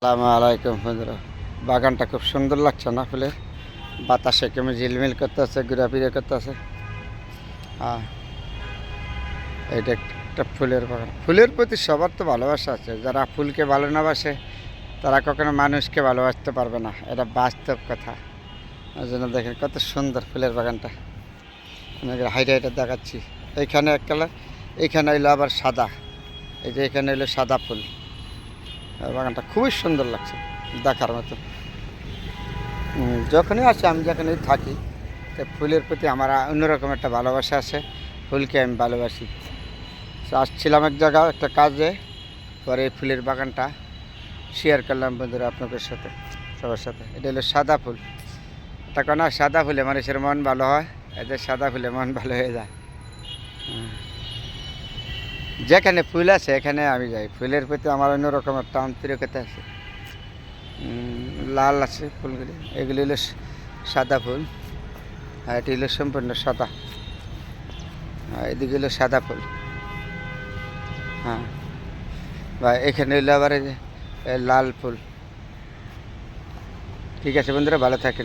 আসসালামু আলাইকুম বন্ধুরা। বাগানটা খুব সুন্দর লাগছে না? ফুলের বাতাসে কেমন ঝিলমিল করতেছে, ঘোরাফিরা করতেছে। এটা একটা ফুলের বাগান। ফুলের প্রতি সবার তো ভালোবাসা আছে। যারা ফুলকে ভালো না বাসে তারা কখনো মানুষকে ভালোবাসতে পারবে না, এটা বাস্তব কথা। ওই জন্য দেখেন কত সুন্দর ফুলের বাগানটা। আমি হাইটে হাইটে দেখাচ্ছি। এইখানে এক কালার, এইখানে হইলো আবার সাদা। এই যে এখানে হইলো সাদা ফুল। বাগানটা খুবই সুন্দর লাগছে দেখার মতো। যখনই আসি, আমি যখনই থাকি, তো ফুলের প্রতি আমার অন্যরকম একটা ভালোবাসা আছে। ফুলকে আমি ভালোবাসি। তো আসছিলাম এক জায়গায় একটা কাজে, পরে এই ফুলের বাগানটা শেয়ার করলাম বন্ধুরা আপনাদের সাথে, সবার সাথে। এটা হলো সাদা ফুল। এটা না, সাদা ফুলে মানুষের মন ভালো হয়। এদের সাদা ফুলে মন ভালো হয়ে যায়। যেখানে ফুল আছে এখানে আমি যাই। ফুলের প্রতি আমার অন্যরকম একটা আন্তরিকতা আছে। লাল আছে ফুলগুলি, এগুলি হলো সাদা ফুল। আর এটি হলো সম্পূর্ণ সাদা। এদিকে হলো সাদা ফুল। হ্যাঁ, বা এখানে হইলো আবার এই যে লাল ফুল। ঠিক আছে বন্ধুরা, ভালো থাকেন।